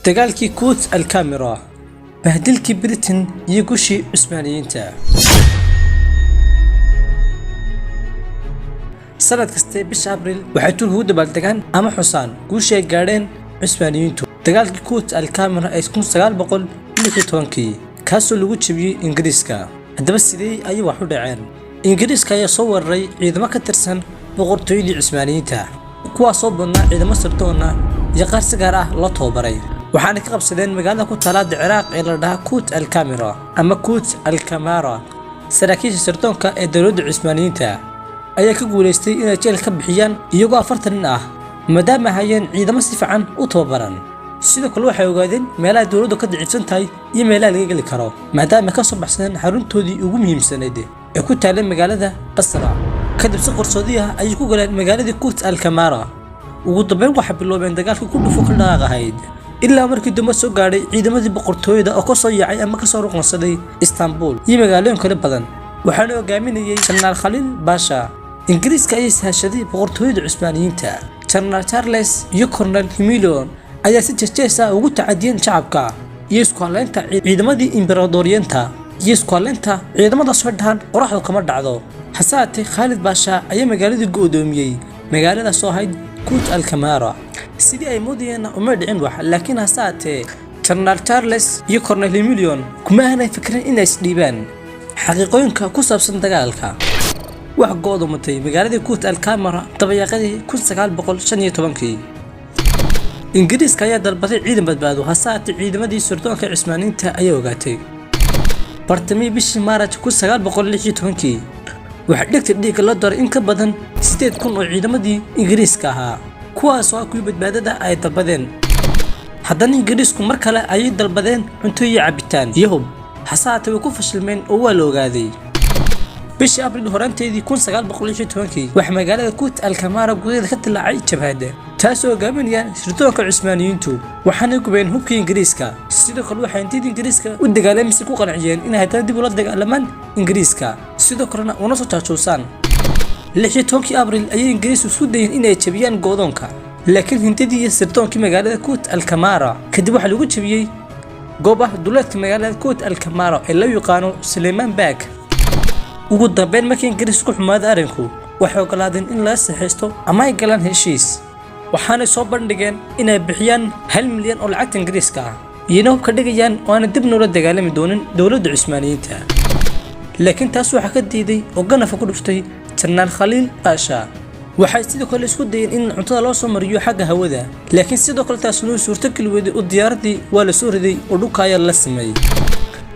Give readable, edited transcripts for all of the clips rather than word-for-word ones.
dagaalkii Quds al-Kamira bahdilkii Britain iyo guushii Cusmaaniyiinta. sanad kasta bisha Abriil waxay Turkigu dabaaldegaan ama xusaan guushii ay gaadheen Cusmaaniyiintu. dagaalkii Quds al-Kamira ee 1916 kaasoo lagu jabiyay Ingiriiska. haddaba sidee ay wax u dhaceen? Ingiriiska ayaa soo weeraray ciidamo ka tirsan boqortooyadii Cusmaaniyiinta, kuwaasoo badnaa ciidamo sirdoon ah iyo qaar si gaar ah loo tababaray. waxaana ka qabsadeen magaalada ku taala Ciraaq ee la dhahaa Quds al-Kamira ama Quds al-Kamara. saraakiisha sirdoonka ee dawladda Cusmaaniyiinta ayaa ka guuleystay inay jeel ka bixiyaan iyagoo 40 nin ah, maadaama hayeen ciidamo si fiican u tababaran. sidoo kale waxay ogaadeen meelaha dawladdu ka dicibsan tahay iyo meelaha laga geli karo, maadaama ka soo baxsadeen xaruntoodii ugu muhiimsanayd ee ku taala magaalada Basra. kadib si qarsoodi ah ayay ku galeen magaaladii Quds al-Kamara. ugu dambeyn waxay biloobeen dagaalkii ku dhufo ka dhaqaaqayd ilaa markii dambe soo gaadhay ciidamadii boqortooyada oo ka soo yaacay ama ka soo ruqansaday Istanbul iyo magaalooyin kale badan. waxaana hogaaminayay General Khalil Pasha. Ingiriiska ayaa sahashaday boqortooyada Cusmaaniyiinta. General Charles iyo Colonel Himilion ayaa si jees ah ugu tacadiyeen shacabka iyo isku halaynta ciidamadii Imbaradoriyinta iyo isku halaynta ciidamada soo dhahan qoraxdu kama dhacdo. hasaatee Khalid Pasha ayaa magaaladii go'doomiyay, magaalada soo ahayd Quds al-Kamara. sidii ay moodayeen uma dhicin wax, laakiin hasaatee General Charles iyo Colonel Himilion kuma aanay fikrin inay isdhiibaan xaqiiqooyinka ku saabsan dagaalka. wax go'doomatay magaaladii Quds al-Kamara dabayaaqadii 1915. Ingiriiska ayaa dalbaday ciidan badbaado, hasaatee ciidamadii sirdoonka Cusmaaniyiinta ayaa ogaatay bartamii bishii Maarch 1916 waxa dhigtay dhiig la daray in ka badan 8,000 oo ciidamadii Ingiriiska ahaa, kuwaas oo ku badbaadada ay dalbadeen. haddana Ingiriisku mar kale ay dalbadeen cunto iyo cabitaan iyo hub, hasaatee way ku fashilmeen oo waa la ogaaday. bishii Abriil horaanteedii 1916 waxa magaalada Quds al-Kamara gudaheeda ka dilaacay jabhada, taasoo hogaaminayaan sirdoonka Cusmaaniyiintu, waxaana gubeen hubkii Ingiriiska. sidoo kale waxay intii Ingiriiska u dagaalamay ku qanciyeen inay haddana dib ula dagaalamaan Ingiriiska, sidoo kalena una soo jaajuusaan. 16 Abriil ayay Ingiriisku isku dayeen inay jabiyaan go'doonka, laakiin hindidii iyo sirdoonkii magaalada Quds al-Kamara kadib waxa lagu jabiyay goobaha duleedka magaalada Quds al-Kamara ee loo yaqaano Sulaymaan Bag. ugu dambeyn markii Ingiriisku xumaaday arrinku, waxay ogolaadeen in la saxiisto ama ay galaan heshiis, waxaana soo bandhigeen inay bixiyaan 1 milyan oo lacagta Ingiriiska ah iyana hub ka dhigayaan oo aan dib noola dagaalami doonin dawladda Cusmaaniyiinta. laakiin taas waxa ka diiday oo ganafa ku dhuftay General Khalil Pasha. waxay sidoo kale isku dayeen in cuntada loo soo mariyo xagga hawada, laakiin sidoo kale taas loo suurtagal weeday oo diyaaradii waa la soo riday oo dhulka ayaa la sameeyay.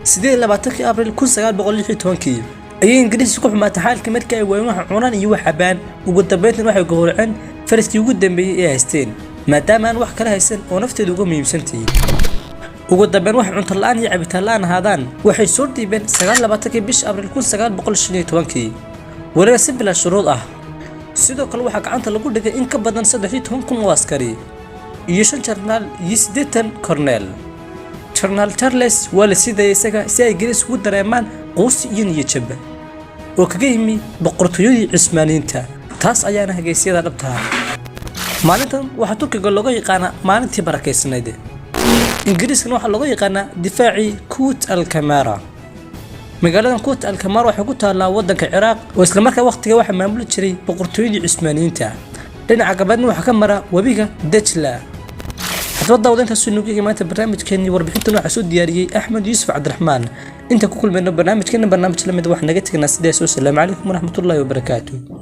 28 Abriil 1916 ayay Ingiriisku ku xumaatay xaalkii markii ay waayeen wax cunaan iyo wax cabaan. ugu dambeyn waxay gowraceen fariskii ugu dambeeyay ee haysteen, maadaama aan wax kala haysan oo nafteedu uga muhiimsantahay. ugu dambeyn wax cunto la'aan iyo cabitaan la'aan ahaadaan waxay soo dhiibeen 29 bisha Abriil 1915 waliba si bila shuruud ah. sidoo kale waxaa gacanta lagu dhigay in ka badan 13,000 oo askari iyo 5 jarnaal iyo 80 korneel. General Charles waa la siday isaga si ay Ingiriis ugu dareemaan quus iyo niyad jab oo kaga yimi boqortooyadii Cusmaaniyiinta. taas ayaana hagaysyada dhabta ah. maalintan waxaa Turkiga looga yaqaanaa maalintii barakeysnayd. Ingiriiskana waxaa looga yaqaanaa difaacii Quds al-Kamara. magaalada Quds al-Kamara waxay ku taallaa waddanka Ciraaq oo isla markaa waqtiga waxa maamuli jiray boqortooyadii Cusmaaniyiinta. dhinaca galbeedna waxa ka mara wabiga Dajla. haddaba daawadeynta sunuugiga maanta barnaamijkeennii warbixintan waxaa soo diyaariyay Axmed Yuusuf Cabdiraxmaan. inta ku kulmayno barnaamijkeena barnaamij la mid wax naga tagnaa sidaas. Assalaamu calaykum waraxmatullaahi wabarakaatuh.